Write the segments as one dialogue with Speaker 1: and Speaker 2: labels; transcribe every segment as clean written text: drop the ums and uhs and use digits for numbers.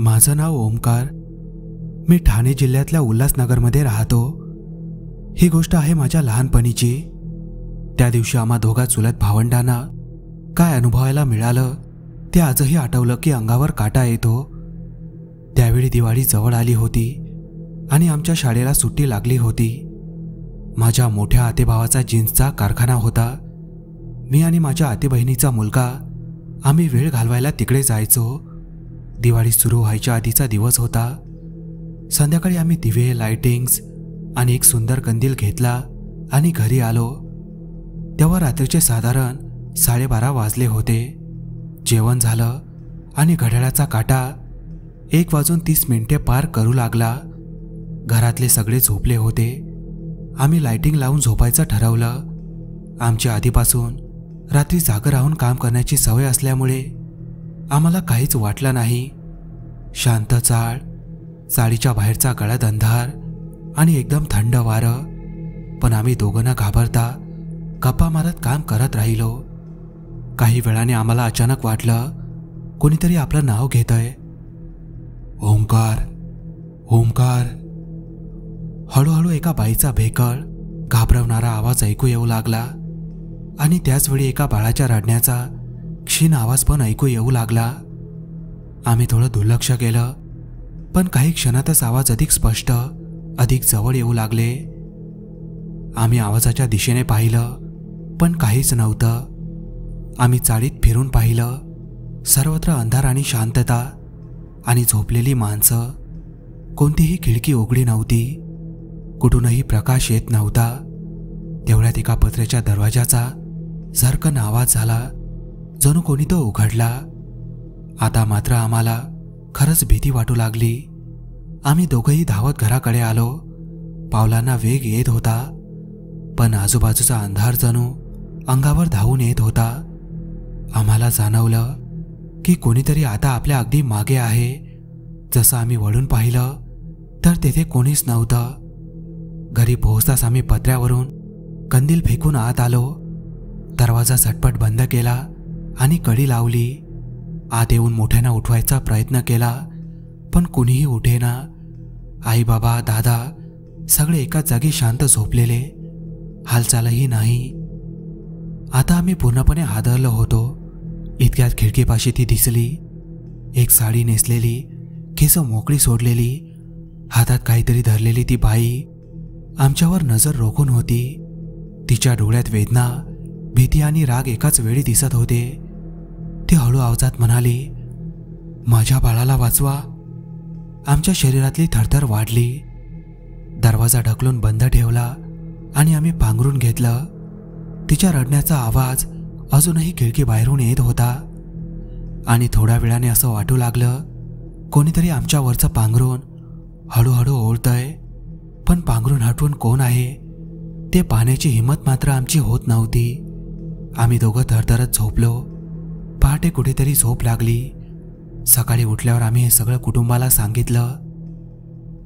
Speaker 1: माझं नाव ओमकार. मी ठाणे जिल्ह्यातल्या उल्हासनगरमध्ये राहतो. ही गोष्ट आहे माझ्या लहानपणीची. त्या दिवशी आम्हा दोघा चुलत भावंडांना काय अनुभवायला मिळालं ते आजही आठवलं की अंगावर काटा येतो. त्यावेळी दिवाळी जवळ आली होती आणि आमच्या शाळेला सुट्टी लागली होती. माझ्या मोठ्या आतेभावाचा जीन्सचा कारखाना होता. मी आणि माझ्या आतेबहिणीचा मुलगा आम्ही वेळ घालवायला तिकडे जायचो. दिवाळी सुरू व्हायच्या आधीचा दिवस होता. संध्याकाळी आम्ही दिवे, लाइटिंग्स आणि एक सुंदर कंदील घेतला आणि घरी आलो. तेव्हा रात्रीचे साधारण 12:30 वाजले होते. जेवण झालं आणि घड्याळाचा काटा 1:30 पार करू लागला. घरातले सगळे झोपले होते. आम्ही लाइटिंग लावून झोपायचं ठरवलं. आमची आधीपासून रात्री जागं राहून काम करण्याची सवय असल्यामुळे आम्हाला काहीच वाटलं नाही. शांत चाळ, चाळीच्या बाहेरचा गडद अंधार आणि एकदम थंड वारं. पण आम्ही दोघं न घाबरता गप्पा मारत काम करत राहिलो. काही वेळाने आम्हाला अचानक वाटलं कोणीतरी आपलं नाव घेतंय. ओंकार, ओंकार. हळूहळू एका बाईचा भेकळ, घाबरवणारा आवाज ऐकू येऊ लागला आणि त्याचवेळी एका बाळाच्या रडण्याचा क्षीण आवाज पण ऐकू येऊ लागला. आम्ही थोडं दुर्लक्ष केलं, पण काही क्षणातच आवाज अधिक स्पष्ट, अधिक जवळ येऊ लागले. आम्ही आवाजाच्या दिशेने पाहिलं, पण काहीच नव्हतं. आम्ही चाळीत फिरून पाहिलं. सर्वत्र अंधार आणि शांतता आणि झोपलेली माणसं. कोणतीही खिडकी उघडी नव्हती. कुठूनही प्रकाश येत नव्हता. तेवढ्यात एका पत्र्याच्या दरवाजाचा झरकन आवाज झाला, जणू कोणी तो उघडला. आता मात्र आम्हाला खरंच भीती वाटू लागली. आम्ही दोघंही धावत घराकडे आलो. पावलांना वेग येत होता, पण आजूबाजूचा अंधार जणू अंगावर धावून येत होता. आम्हाला जाणवलं की कोणीतरी आता आपल्या अगदी मागे आहे. जसं आम्ही वळून पाहिलं तर तेथे कोणीच नव्हतं. घरी पोहोचताच आम्ही पत्र्यावरून कंदील फेकून आत आलो. दरवाजा झटपट बंद केला आणि कडी लावली. आत येऊन मोठ्यानं उठवायचा प्रयत्न केला, पण कुणीही उठेना. आई, बाबा, दादा सगळे एकाच जागी शांत झोपलेले, हालचालही नाही. आता आम्ही पूर्णपणे हादरलो होतो. इतक्यात खिडकीपाशी ती दिसली. एक साडी नेसलेली, केस मोकळी सोडलेली, हातात काहीतरी धरलेली ती बाई आमच्यावर नजर रोखून होती. तिच्या डोळ्यात वेदना, भीती आणि राग एकाच वेळी दिसत होते. ती हळू आवाजात म्हणाली, माझ्या बाळाला वाचवा. आमच्या शरीरातली थरथर वाढली. दरवाजा ढकलून बंद ठेवला आणि आम्ही पांघरून घेतलं. तिच्या रडण्याचा आवाज अजूनही खिडकी बाहेरून येत होता आणि थोड्या वेळाने असं वाटू लागलं कोणीतरी आमच्यावरचं पांघरून हळूहळू ओढतंय. पण पांघरून हटवून कोण आहे ते पाहण्याची हिंमत मात्र आमची होत नव्हती. आम्ही दोघं थरथरत झोपलो. पहाटे कुठेतरी झोप लागली. सकाळी उठल्यावर आम्ही हे सगळं कुटुंबाला सांगितलं.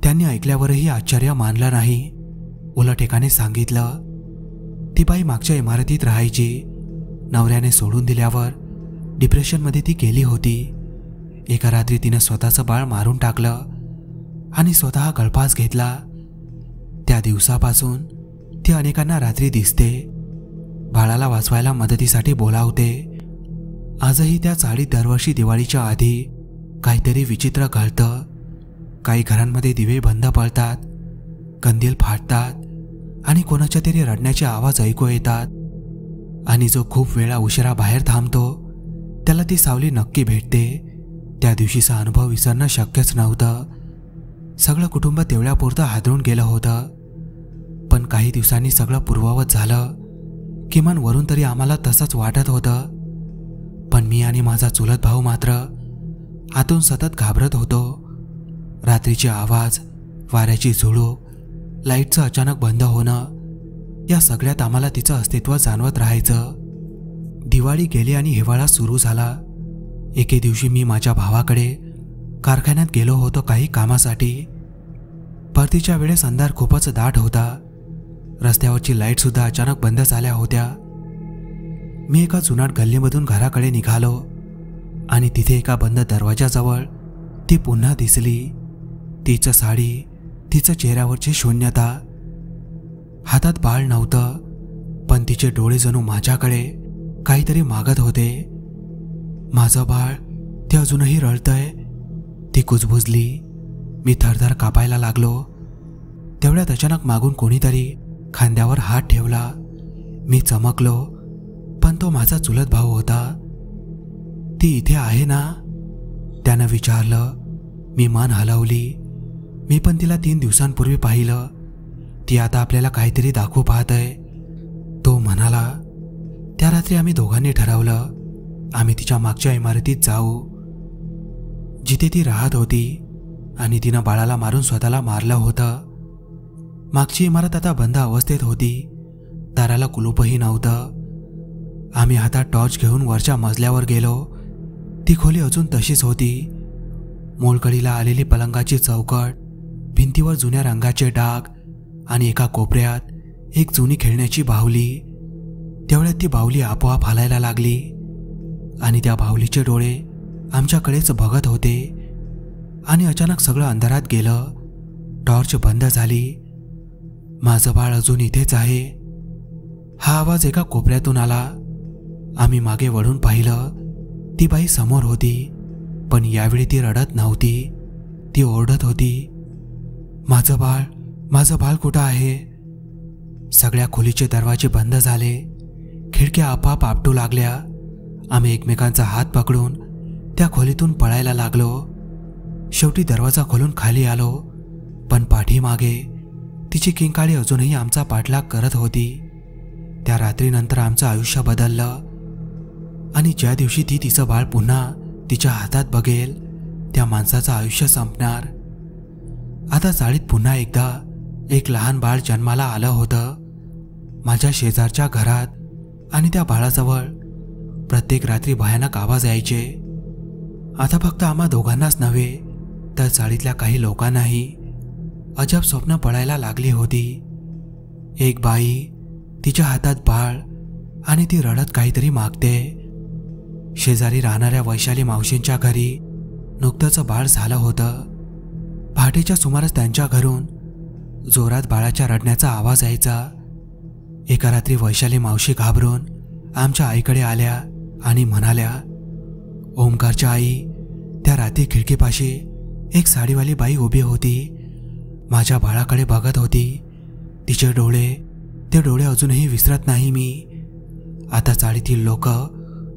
Speaker 1: त्यांनी ऐकल्यावरही आश्चर्य मानलं नाही. उलट एकाने सांगितलं, ती बाई मागच्या इमारतीत राहायची. नवऱ्याने सोडून दिल्यावर डिप्रेशनमध्ये ती गेली होती. एका रात्री तिनं स्वतःचं बाळ मारून टाकलं आणि स्वतः गळफास घेतला. त्या दिवसापासून ती अनेकांना रात्री दिसते, बाळाला वाचवायला मदतीसाठी बोलावते. आजही त्या चाळीत दरवर्षी दिवाळीच्या आधी काहीतरी विचित्र घडतं. काही घरांमध्ये दिवे बंद पडतात, कंदील फाटतात आणि कोणाच्या तरी रडण्याचे आवाज ऐकू येतात. आणि जो खूप वेळा उशिरा बाहेर थांबतो त्याला ती सावली नक्की भेटते. त्या दिवशीचा अनुभव विसरणं शक्यच नव्हतं. सगळं कुटुंब तेवढ्यापुरतं हादरून गेलं होतं. पण काही दिवसांनी सगळं पूर्ववत झालं. किमान वरून तरी आम्हाला तसंच वाटत होतं. पण मी आणि माझा चुलत भाऊ मात्र आतून सतत घाबरत होतो. रात्रीचे आवाज, वाऱ्याची झुळूक, लाईटचं अचानक बंद होणं, या सगळ्यात आम्हाला तिचं अस्तित्व जाणवत राहायचं. दिवाळी गेली आणि हिवाळा सुरू झाला. एके दिवशी मी माझ्या भावाकडे कारखान्यात गेलो होतो काही कामासाठी. परतीच्या वेळेस अंधार खूपच दाट होता. रस्त्यावरची लाईट सुद्धा अचानक बंद झाल्या होत्या. मी एका जुनाट गल्लीमधून घराकडे निघालो आणि तिथे एका बंद दरवाजाजवळ ती पुन्हा दिसली. तिचं साडी, तिचं चेहऱ्यावरची शून्यता. हातात बाळ नव्हतं, पण तिचे डोळे जणू माझ्याकडे काहीतरी मागत होते. माझं बाळ, ते अजूनही रडतंय. ती कुजबुजली. मी थरथर कापायला लागलो. तेवढ्यात अचानक मागून कोणीतरी खांद्यावर हात ठेवला. मी चमकलो, पण तो माझा चुलत भाऊ होता. ती इथे आहे ना? त्यानं विचारलं. मी मान हलवली. मी पण तिला 3 दिवसांपूर्वी पाहिलं. ती आता आपल्याला काहीतरी दाखवू पाहतय, तो म्हणाला. त्या रात्री आम्ही दोघांनी ठरवलं आम्ही तिच्या मागच्या इमारतीत जाऊ, जिथे ती राहत होती आणि तिनं बाळाला मारून स्वतःला मारलं होतं. मागची इमारत आता बंद अवस्थेत होती. दाराला कुलूपही नव्हतं. आम्ही हातात टॉर्च घेऊन वरच्या मजल्यावर गेलो. ती खोली अजून तशीच होती. मोलकडीला आलेली पलंगाची चौकट, भिंतीवर जुन्या रंगाचे डाग आणि एका कोपऱ्यात एक जुनी खेळण्याची बाहुली. तेवढ्यात ती बाहुली आपोआप हालायला लागली आणि त्या बाहुलीचे डोळे आमच्याकडेच बघत होते. आणि अचानक सगळं अंधारात गेलं. टॉर्च बंद झाली. माझं बाळ अजून इथेच आहे. हा आवाज एका कोपऱ्यातून आला. आम्ही मागे वळून पाहिलं. ती बाई समोर होती, पण यावेळी ती रडत नव्हती. ती ओरडत होती, माझं बाळ कुठं आहे? सगळ्या खोलीचे दरवाजे बंद झाले. खिडक्या आपोआप आपटू लागल्या. आम्ही एकमेकांचा हात पकडून त्या खोलीतून पळायला लागलो. शेवटी दरवाजा खोलून खाली आलो, पण पाठीमागे तिची किंकाळी अजूनही आमचा पाठलाग करत होती. त्या रात्रीनंतर आमचं आयुष्य बदललं आणि ज्या दिवशी ती तिचं बाळ पुन्हा तिच्या हातात बघेल, त्या माणसाचं आयुष्य संपणार. आता चाळीत पुन्हा एकदा एक लहान बाळ जन्माला आलं होतं. माझ्या शेजारच्या घरात. आणि त्या बाळाजवळ प्रत्येक रात्री भयानक आवाज यायचे. आता फक्त आम्हा दोघांनाच नव्हे, तर चाळीतल्या काही लोकांनाही अजब स्वप्न पडायला लागली होती. एक बाई, तिच्या हातात बाळ आणि ती रडत काहीतरी मागते. शेजारी राहणाऱ्या वैशाली मावशींच्या घरी नुकतंच बाळ झालं होतं. पहाटेच्या सुमारास त्यांच्या घरून जोरात बाळाच्या रडण्याचा आवाज यायचा. एका रात्री वैशाली मावशी घाबरून आमच्या आईकडे आल्या आणि म्हणाल्या, ओमकारच्या आई, त्या रात्री खिडकीपाशी एक साडीवाली बाई उभी होती. माझ्या बाळाकडे बघत होती. तिचे ते डोळे अजूनही विसरत नाही मी. आता चाळीतील लोक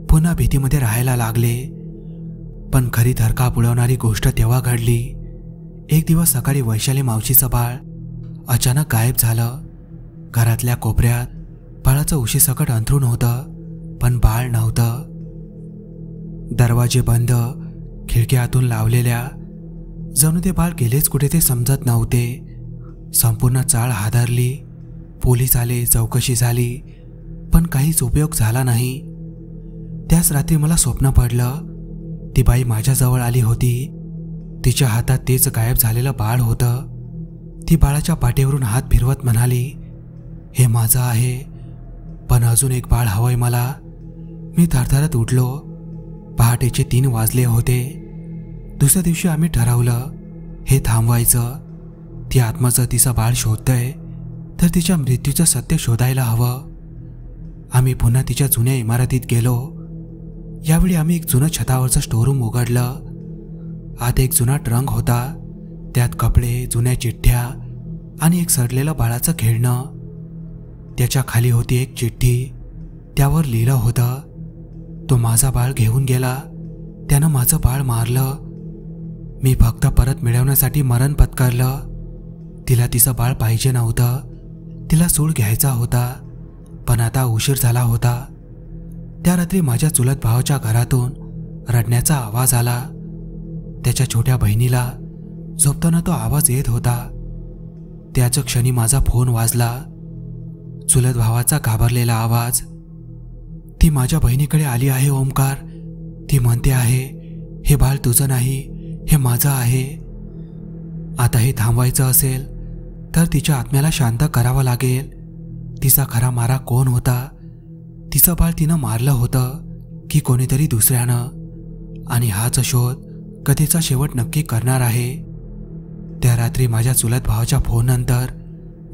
Speaker 1: पुन्हा भीतीमध्ये राहायला लागले. पण खरी थरकाप उडवणारी गोष्ट तेव्हा घडली. एक दिवस सकाळी वैशाली मावशीचं बाळ अचानक गायब झालं. घरातल्या कोपऱ्यात बाळाचं उशीसकट अंथरूण होतं, पण बाळ नव्हतं. दरवाजे बंद, खिडक्या आतून लावलेल्या. जणू ते बाळ गेलेच कुठे ते समजत नव्हते. संपूर्ण चाळ हादरली. पोलीस आले, चौकशी झाली, पण काहीच उपयोग झाला नाही. त्याच रात्री मला स्वप्न पडलं. ती बाई माझ्याजवळ आली होती. तिच्या हातात तेच गायब झालेलं बाळ होतं. ती बाळाच्या पाठीवरून हात फिरवत म्हणाली, हे माझं आहे, पण अजून एक बाळ हवंय मला. मी थरथरत उठलो. पहाटेचे 3 वाजले होते. दुसऱ्या दिवशी आम्ही ठरवलं हे थांबवायचं. ती आत्माचं तिचं बाळ शोधतंय, तर तिच्या मृत्यूचं सत्य शोधायला हवं. आम्ही पुन्हा तिच्या जुन्या इमारतीत गेलो. यावेळी आम्ही एक जुनं छतावरचं स्टोरूम उघडलं. आत एक जुना ट्रंक होता. त्यात कपडे, जुन्या चिठ्ठ्या आणि एक सडलेलं बाळाचं खेळणं. त्याच्या खाली होती एक चिठ्ठी. त्यावर लिहिलं होतं, तो माझा बाळ घेऊन गेला, त्यानं माझं बाळ मारलं. मी फक्त परत मिळवण्यासाठी मरण पत्करलं. तिला तिचं बाळ पाहिजे नव्हतं. तिला सूड घ्यायचा होता, पण आता उशीर झाला होता. त्या रात्री माझ्या चुलत भावाच्या घरातून रडण्याचा आवाज आला. त्याच्या छोट्या बहिणीला झोपताना तो आवाज येत होता. त्याच क्षणी माझा फोन वाजला. चुलत भावाचा घाबरलेला आवाज. ती माझ्या बहिणीकडे आली आहे ओमकार. ती म्हणते आहे, हे बाळ तुझं नाही, हे माझं आहे. आता हे थांबवायचं असेल तर तिच्या आत्म्याला शांत करावं लागेल. तिचा खरा मारा कोण होता? तिचं बाळ तिनं मारलं होतं की कोणीतरी दुसऱ्यानं? आणि हाच शोध कथेचा शेवट नक्की करणार आहे. त्या रात्री माझ्या चुलत भावाच्या फोननंतर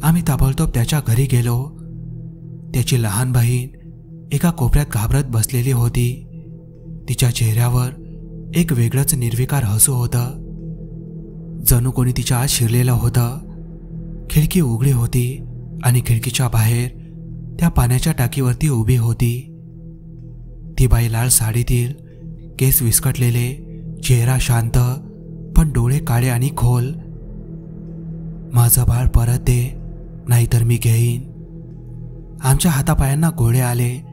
Speaker 1: आम्ही ताबडतोब त्याच्या घरी गेलो. त्याची लहान बहीण एका कोपऱ्यात घाबरत बसलेली होती. तिच्या चेहऱ्यावर एक वेगळंच निर्विकार हसू होतं, जणू कोणी तिच्या आत शिरलेलं होतं. खिडकी उघडी होती आणि खिडकीच्या बाहेर त्या पाण्याच्या टाकीवरती उभी होती. ती बाई लाल साडीतील, केस विस्कटलेले, चेहरा शांत पण डोळे काळे आणि खोल. माझं बाळ परत दे, नाहीतर मी घेईन. आमच्या हातापायांना गोळे आले.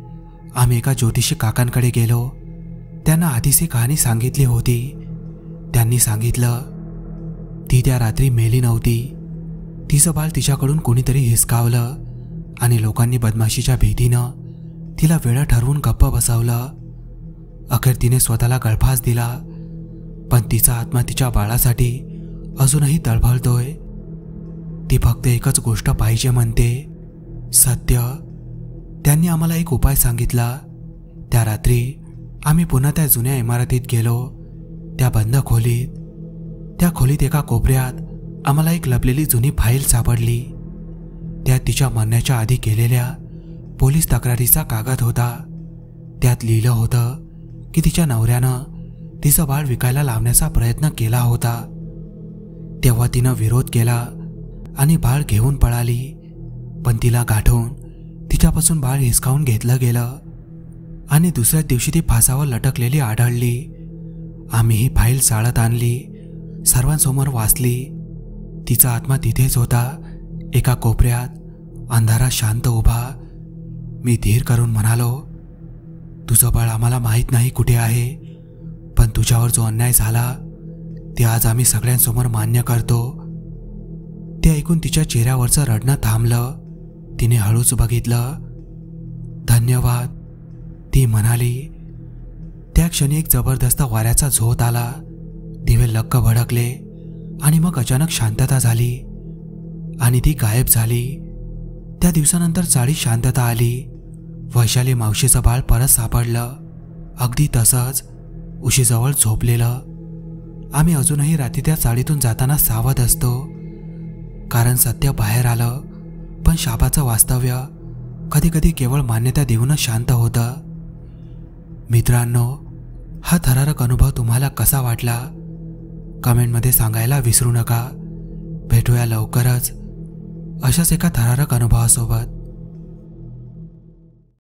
Speaker 1: आम्ही एका ज्योतिषी काकांकडे गेलो. त्यांना आधीच ही कहाणी सांगितली होती. त्यांनी सांगितलं, ती त्या रात्री मेली नव्हती. तिचं बाळ तिच्याकडून कोणीतरी हिसकावलं आणि लोकांनी बदमाशीच्या भीतीनं तिला वेळ ठरवून गप्प बसवलं. अखेर तिने स्वतःला गळफास दिला. पण तिचा आत्मा तिच्या बाळासाठी अजूनही तळफळतोय. ती फक्त एकच गोष्ट पाहिजे म्हणते, सत्य. त्यांनी आम्हाला एक उपाय सांगितला. त्या रात्री आम्ही पुन्हा त्या जुन्या इमारतीत गेलो. त्या बंद खोलीत. त्या खोलीत एका कोपऱ्यात आम्हाला एक लपलेली जुनी फाईल सापडली. त्यात तिच्या मरण्याच्या आधी केलेल्या पोलीस तक्रारीचा कागद होता. त्यात लिहिलं होतं की तिच्या नवऱ्यानं तिचं बाळ विकायला लावण्याचा प्रयत्न केला होता. तेव्हा तिनं विरोध केला आणि बाळ घेऊन पळाली. पण तिला गाठून तिच्यापासून बाळ हिसकावून घेतलं गेलं आणि दुसऱ्याच दिवशी ती फासावर लटकलेली आढळली. आम्ही ही फाईल चाळत आणली, सर्वांसमोर वाचली. तिचा आत्मा तिथेच होता, एका कोपऱ्यात, अंधारात शांत उभा. मी धीर करून म्हणालो, तुझं बाळ आम्हाला माहीत नाही कुठे आहे, पण तुझ्यावर जो अन्याय झाला ते आज आम्ही सगळ्यांसमोर मान्य करतो. ते ऐकून तिच्या चेहऱ्यावरचं रडणं थांबलं. तिने हळूच बघितलं. धन्यवाद, ती म्हणाली. त्या क्षणी एक जबरदस्त वाऱ्याचा झोत आला. दिवे लक्क भडकले आणि मग अचानक शांतता झाली आणि ती गायब झाली. त्या दिवसानंतर चाळीत शांतता आली. वैशाली मावशीचं बाळ परत सापडलं, अगदी तसंच, उशीजवळ झोपलेलं. आम्ही अजूनही रात्री त्या चाळीतून जाताना सावध असतो, कारण सत्य बाहेर आलं. पण शापाचं वास्तव्य कधी कधी केवळ मान्यता देऊनच शांत होतं. मित्रांनो, हा थरारक अनुभव तुम्हाला कसा वाटला कमेंटमध्ये सांगायला विसरू नका. भेटूया लवकरच अशाच एका थरारक अनुभवासोबत.